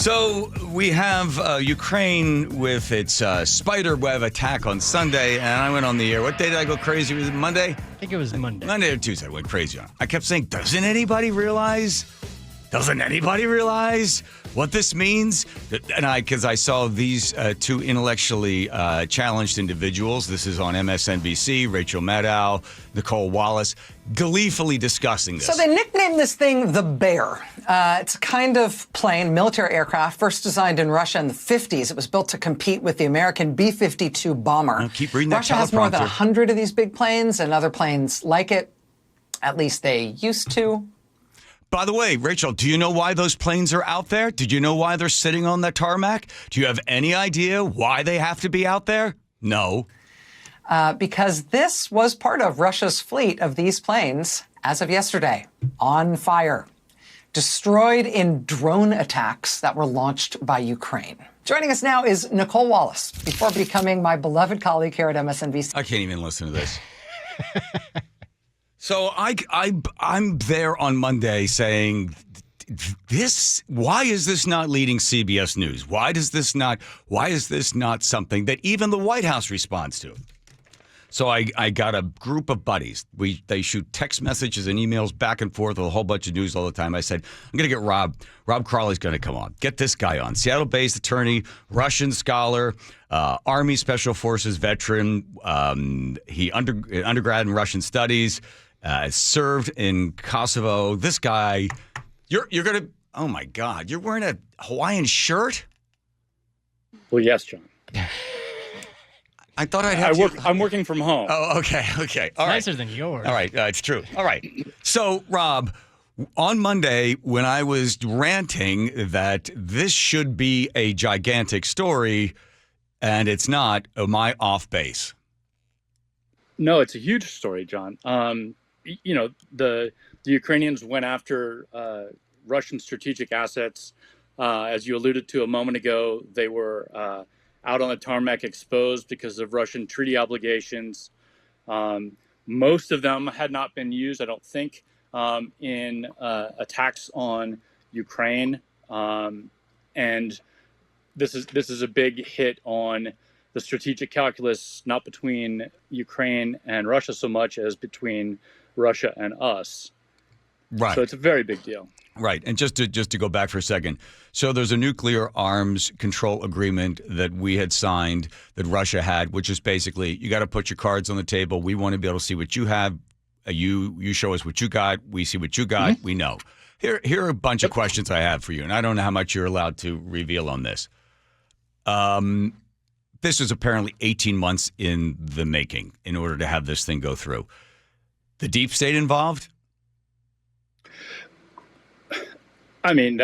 So we have Ukraine with its spider web attack on Sunday, and I went on the air. What day did I go crazy? Was it Monday? I think it was Monday. Monday or Tuesday, I went crazy on it. I kept saying, doesn't anybody realize what this means? And because I saw these two intellectually challenged individuals. This is on MSNBC, Rachel Maddow, Nicole Wallace, gleefully discussing this. So they nicknamed this thing the Bear. It's a kind of plane, military aircraft, first designed in Russia in the 50s. It was built to compete with the American B-52 bomber. Keep reading that Russia has more than teleprompter. 100 of these big planes and other planes like it. At least they used to. By the way, Rachel, do you know why those planes are out there? Did you know why they're sitting on the tarmac? Do you have any idea why they have to be out there? No. Because this was part of Russia's fleet of these planes, as of yesterday, on fire, destroyed in drone attacks that were launched by Ukraine. Joining us now is Nicole Wallace, before becoming my beloved colleague here at MSNBC. I can't even listen to this. So I'm there on Monday saying, why is this not leading CBS News? Why is this not something that even the White House responds to? So I got a group of buddies. They shoot text messages and emails back and forth with a whole bunch of news all the time. I said, I'm going to get Rob. Rob Crowley's going to come on. Get this guy on. Seattle-based attorney, Russian scholar, Army Special Forces veteran. He undergrad in Russian studies. Served in Kosovo. This guy, you're going to, oh my God, you're wearing a Hawaiian shirt? Well, yes, John. I thought I'd have I'm working from home. Oh, okay. All right. Nicer than yours. All right, it's true. All right. So, Rob, on Monday, when I was ranting that this should be a gigantic story, and it's not, am I off base? No, it's a huge story, John. The Ukrainians went after Russian strategic assets. As you alluded to a moment ago, they were out on the tarmac exposed because of Russian treaty obligations. Most of them had not been used, I don't think, in attacks on Ukraine. And this is a big hit on the strategic calculus, not between Ukraine and Russia so much as between Russia and us. Right. So it's a very big deal. Right. And just to go back for a second. So there's a nuclear arms control agreement that we had signed that Russia had, which is basically you got to put your cards on the table. We want to be able to see what you have. You show us what you got. We see what you got. Mm-hmm. We know. Here are a bunch of questions I have for you, and I don't know how much you're allowed to reveal on this. This was apparently 18 months in the making in order to have this thing go through. The deep state involved? I mean,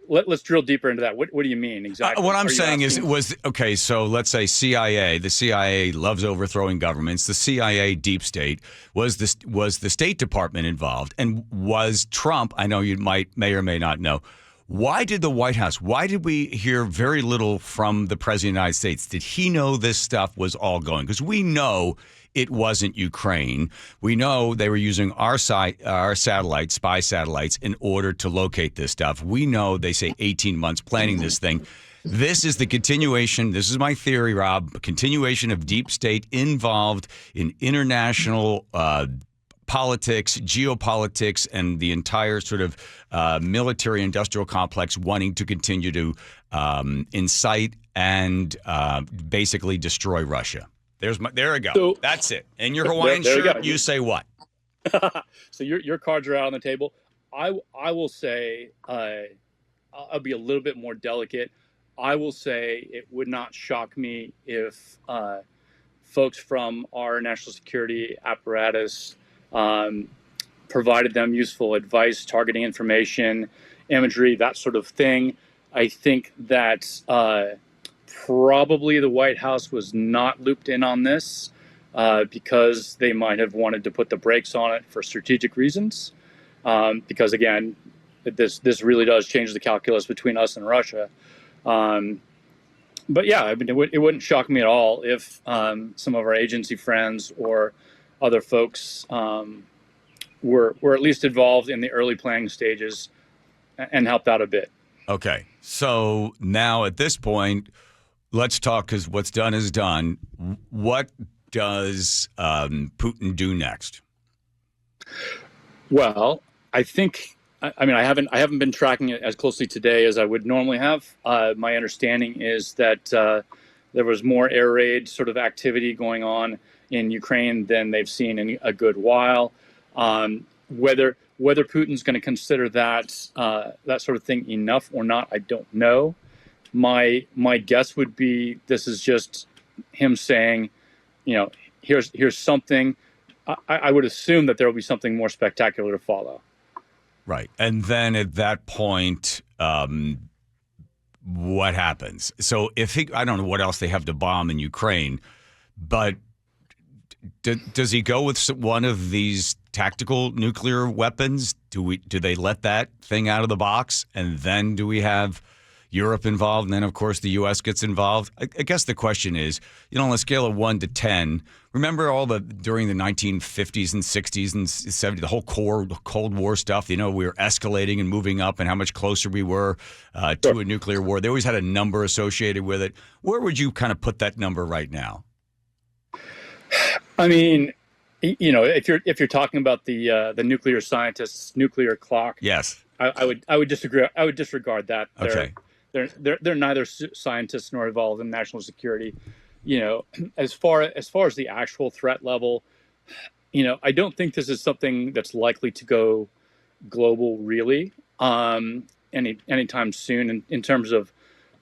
let's drill deeper into that. What do you mean exactly? What I'm saying is, so let's say CIA. The CIA loves overthrowing governments. The CIA deep state was the State Department involved, and was Trump? I know you may or may not know. Why did the White House? Why did we hear very little from the President of the United States? Did he know this stuff was all going? Because we know it wasn't Ukraine. We know they were using our satellites, spy satellites, in order to locate this stuff. We know they say 18 months planning this thing. This is the continuation. This is my theory, Rob. A continuation of deep state involved in international politics, geopolitics, and the entire sort of military industrial complex wanting to continue to incite and basically destroy Russia. There we go. So, that's it. And your Hawaiian shirt, you say what? So your cards are out on the table. I will say, I'll be a little bit more delicate. I will say it would not shock me if folks from our national security apparatus provided them useful advice, targeting information, imagery, that sort of thing. I think that probably the White House was not looped in on this because they might have wanted to put the brakes on it for strategic reasons. Because again, this really does change the calculus between us and Russia. But yeah, I mean, it wouldn't shock me at all if some of our agency friends or other folks were at least involved in the early planning stages and helped out a bit. Okay. So now at this point, let's talk, because what's done is done. What does Putin do next? Well, I think. I mean, I haven't been tracking it as closely today as I would normally have. My understanding is that there was more air raid sort of activity going on in Ukraine than they've seen in a good while. Whether Putin's going to consider that that sort of thing enough or not, I don't know. My guess would be this is just him saying, here's something. I would assume that there will be something more spectacular to follow. Right. And then at that point, what happens? So I don't know what else they have to bomb in Ukraine, but does he go with one of these tactical nuclear weapons? Do they let that thing out of the box? And then do we have Europe involved? And then, of course, the U.S. gets involved. I guess the question is, on a scale of 1 to 10, remember during the 1950s and 60s and 70s, the whole Cold War stuff, we were escalating and moving up and how much closer we were to a nuclear war. They always had a number associated with it. Where would you kind of put that number right now? I mean, if you're talking about the nuclear scientists' nuclear clock, yes, I would disagree. I would disregard that. Okay. They're neither scientists nor involved in national security. As far as the actual threat level, I don't think this is something that's likely to go global really anytime soon in terms of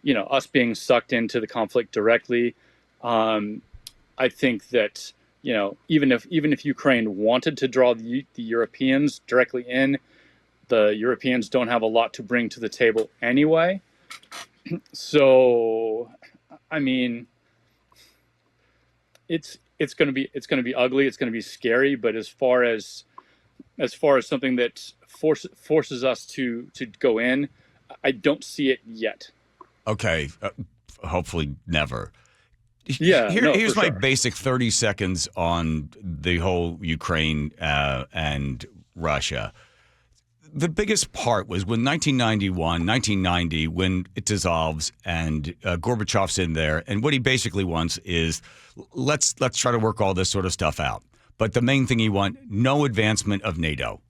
us being sucked into the conflict directly. I think that even if Ukraine wanted to draw the Europeans directly in, the Europeans don't have a lot to bring to the table anyway. So, I mean, it's going to be ugly. It's going to be scary. But as far as something that forces us to go in, I don't see it yet. Okay, hopefully never. Yeah. Here's my basic 30 seconds on the whole Ukraine and Russia. The biggest part was when 1990, when it dissolves and Gorbachev's in there, and what he basically wants is let's try to work all this sort of stuff out. But the main thing he wants, no advancement of NATO.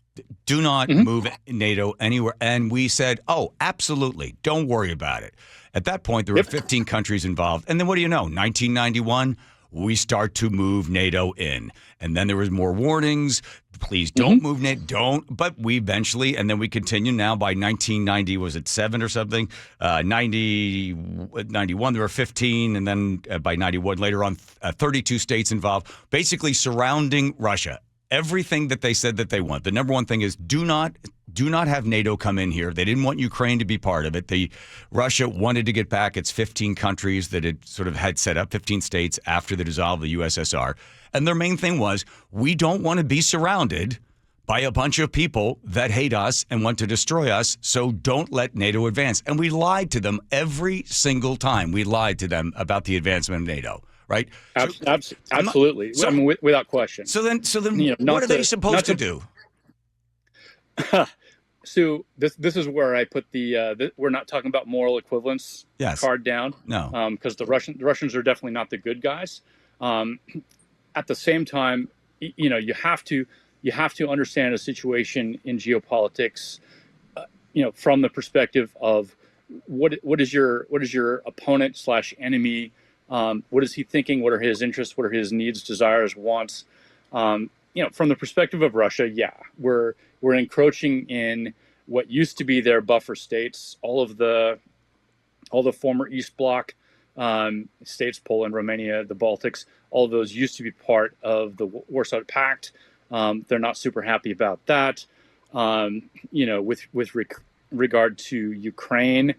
Do not move NATO anywhere. And we said, oh, absolutely, don't worry about it. At that point, there were 15 countries involved. And then what do you know? 1991, we start to move NATO in. And then there was more warnings. Please don't move NATO. Don't. But we eventually, and then we continue now by 1990, was it 7 or something? 91, there were 15. And then by 91, later on, 32 states involved, basically surrounding Russia. Everything that they said that they want. The number one thing is do not have NATO come in here. They didn't want Ukraine to be part of it. Russia wanted to get back its 15 countries that it sort of had set up, 15 states after the dissolve of the USSR. And their main thing was, we don't want to be surrounded by a bunch of people that hate us and want to destroy us, so don't let NATO advance. And we lied to them every single time. We lied to them about the advancement of NATO. Right? Absolutely. I mean, without question. So then, what are they supposed to do? So this is where I put we're not talking about moral equivalence card down. No, because the Russians are definitely not the good guys. At the same time, you have to understand a situation in geopolitics, from the perspective of what is your opponent / enemy. What is he thinking? What are his interests? What are his needs, desires, wants? From the perspective of Russia, we're encroaching in what used to be their buffer states. All the former East Bloc states, Poland, Romania, the Baltics, all of those used to be part of the Warsaw Pact. They're not super happy about that. With regard to Ukraine,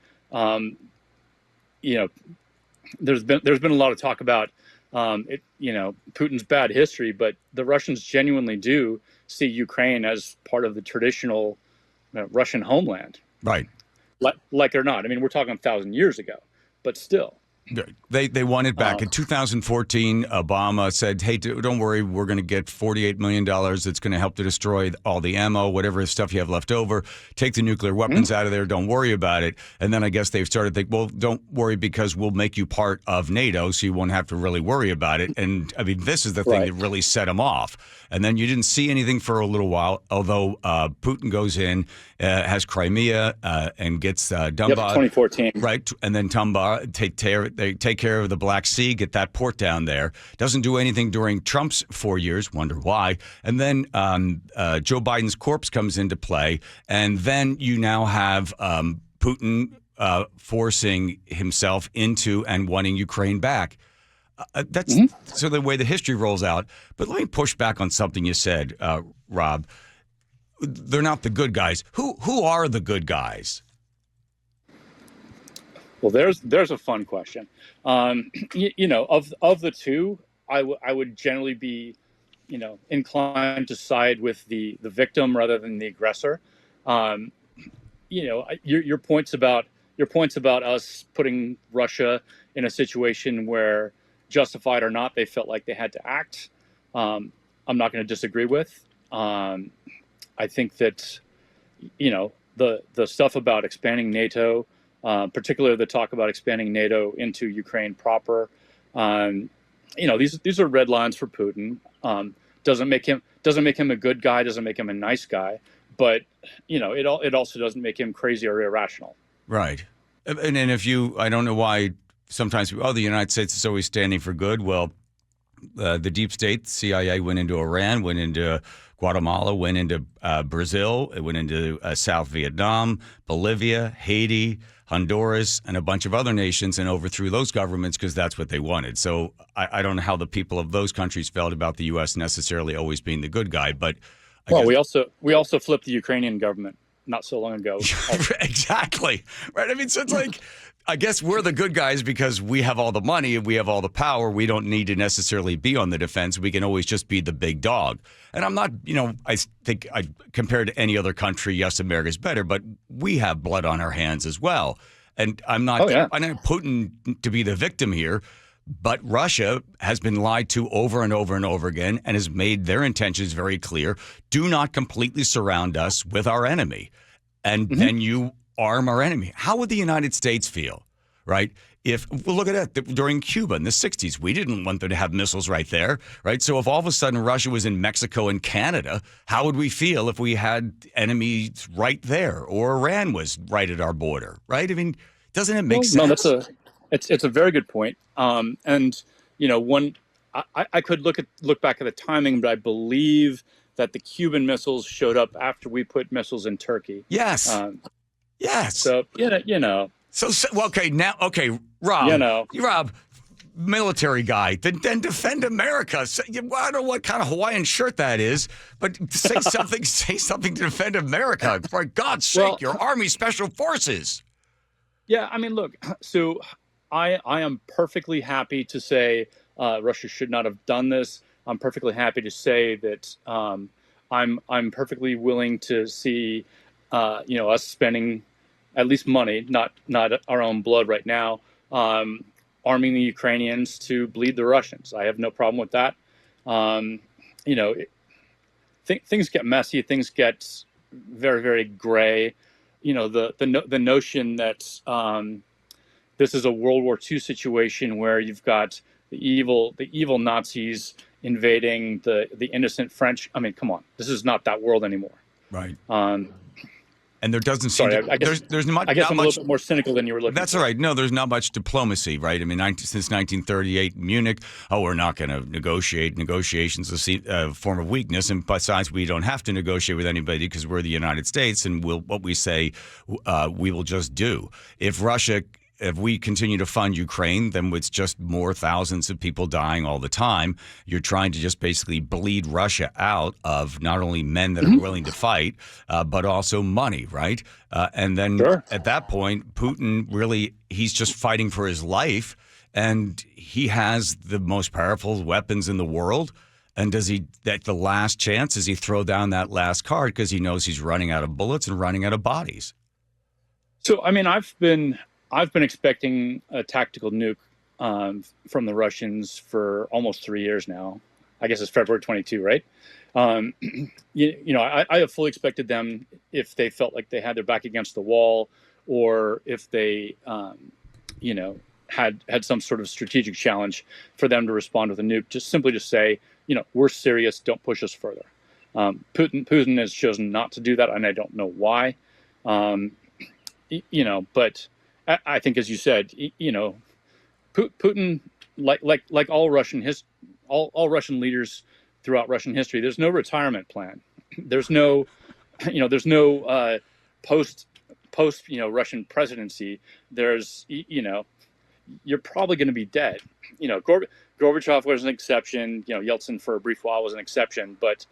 there's been a lot of talk about Putin's bad history, but the Russians genuinely do see Ukraine as part of the traditional Russian homeland. Right. Like or not. I mean, we're talking 1,000 years ago, but still. They won it back. In 2014, Obama said, hey, don't worry, we're going to get $48 million. It's going to help to destroy all the ammo, whatever stuff you have left over. Take the nuclear weapons out of there. Don't worry about it. And then I guess they've started to think, well, don't worry because we'll make you part of NATO, so you won't have to really worry about it. And, I mean, this is the thing that really set them off. And then you didn't see anything for a little while, although Putin goes in, has Crimea, and gets Donbass. Yep, 2014. Right, and then they take care of the Black Sea, get that port down there. Doesn't do anything during Trump's 4 years, wonder why. And then Joe Biden's corpse comes into play, and then you now have Putin forcing himself into and wanting Ukraine back. That's so the way the history rolls out. But let me push back on something you said, Rob. They're not the good guys. Who are the good guys? Well, there's a fun question. You know, of the two, I would generally be, you know, inclined to side with the victim rather than the aggressor. You know, your points about us putting Russia in a situation where, justified or not, they felt like they had to act. I'm not going to disagree with. I think that, you know, the stuff about expanding NATO, particularly the talk about expanding NATO into Ukraine proper, you know, these are red lines for Putin. Doesn't make him a good guy, doesn't make him a nice guy, but you know, it also doesn't make him crazy or irrational. Right. And I don't know why sometimes the United States is always standing for good. Well, the deep state, CIA, went into Iran, went into Guatemala, went into Brazil, it went into South Vietnam, Bolivia, Haiti, Honduras, and a bunch of other nations, and overthrew those governments because that's what they wanted. So I don't know how the people of those countries felt about the U.S. necessarily always being the good guy. But we also flipped the Ukrainian government not so long ago. Exactly. Right. I mean, so it's like, I guess we're the good guys because we have all the money and we have all the power. We don't need to necessarily be on the defense. We can always just be the big dog. And I'm not, you know, I think compared to any other country, yes, America's better, but we have blood on our hands as well. And I'm not Putin to be the victim here, but Russia has been lied to over and over and over again and has made their intentions very clear. Do not completely surround us with our enemy. And then you arm our enemy. How would the United States feel, right? Look at it, during Cuba in the 60s, we didn't want them to have missiles right there, right? So if all of a sudden Russia was in Mexico and Canada, how would we feel if we had enemies right there or Iran was right at our border, right? I mean, doesn't it make sense? No, it's a very good point. And, you know, I could look back at the timing, but I believe that the Cuban missiles showed up after we put missiles in Turkey. Yes. Yes. So, you know. Okay, Rob. You know. Rob, military guy, then defend America. I don't know what kind of Hawaiian shirt that is, but say something to defend America. For God's sake, your Army Special Forces. Yeah, I mean, look, so I am perfectly happy to say Russia should not have done this. I'm perfectly happy to say that I'm perfectly willing to see you know, us spending at least money, not our own blood right now, arming the Ukrainians to bleed the Russians. I have no problem with that. You know, things get messy. Things get very, very gray. You know, the notion that this is a World War II situation where you've got the evil Nazis invading the innocent French. I mean, come on, this is not that world anymore. Right. And there doesn't seem there's not I guess I'm much, a little bit more cynical than you were looking That's for. all right. No, there's not much diplomacy, right? I mean, since 1938 Munich, we're not going to negotiate. Negotiations a form of weakness. And besides, we don't have to negotiate with anybody because we're the United States and what we say we will just do. If we continue to fund Ukraine, then it's just more thousands of people dying all the time. You're trying to just basically bleed Russia out of not only men that are willing to fight, but also money, right? And then at that point, Putin he's just fighting for his life, and he has the most powerful weapons in the world. And does he, at the last chance, does he throw down that last card because he knows he's running out of bullets and running out of bodies? So, I mean, I've been expecting a tactical nuke from the Russians for almost 3 years now. I guess it's February 22, right? I have fully expected them, if they felt like they had their back against the wall, or if they, had some sort of strategic challenge, for them to respond with a nuke. Just say, we're serious. Don't push us further. Putin has chosen not to do that, and I don't know why. But I think, as you said, Putin, like all Russian all Russian leaders throughout Russian history, there's no retirement plan. There's no, post Russian presidency. There's, you're probably going to be dead. Gorbachev was an exception. Yeltsin for a brief while was an exception, but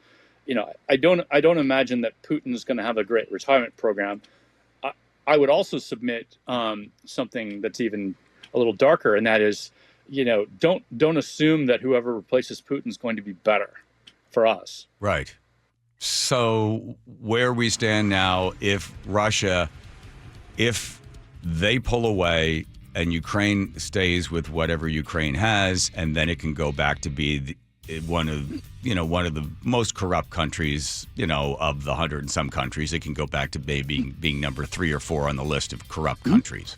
I don't imagine that Putin is going to have a great retirement program. I would also submit something that's even a little darker, and that is, don't assume that whoever replaces Putin is going to be better for us. Right. So where we stand now, if they pull away and Ukraine stays with whatever Ukraine has, and then it can go back to be one of the most corrupt countries, of the 100 and some countries, it can go back to maybe being number 3 or 4 on the list of corrupt countries.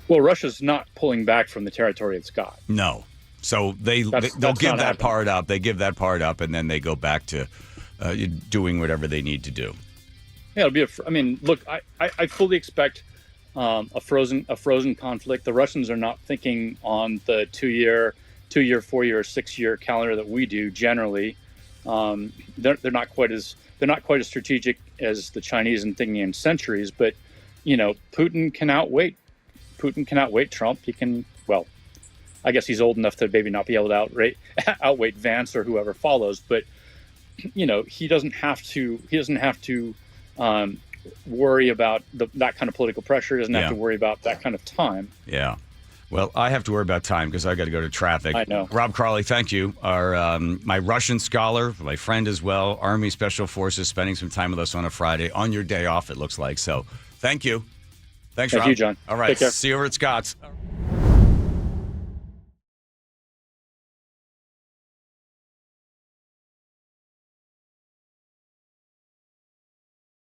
Well, Russia's not pulling back from the territory it's got. No. So they'll give that part up. They give that part up, and then they go back to doing whatever they need to do. Yeah, it'll be look, I fully expect a frozen conflict. The Russians are not thinking on the 2-year, 4-year, 6-year calendar that we do generally. They're not quite as strategic as the Chinese in thinking in centuries. But Putin can outwait Trump. He can. Well, I guess he's old enough to maybe not be able to outweight Vance or whoever follows. But he doesn't have to worry about that kind of political pressure. He doesn't have to worry about that kind of time. Yeah. Well, I have to worry about time because I got to go to traffic. I know. Rob Crowley, thank you. My Russian scholar, my friend as well, Army Special Forces, spending some time with us on a Friday, on your day off, it looks like. So thank you. Thanks, Rob. Thank you, John. All right. Take care. See you over at Scott's.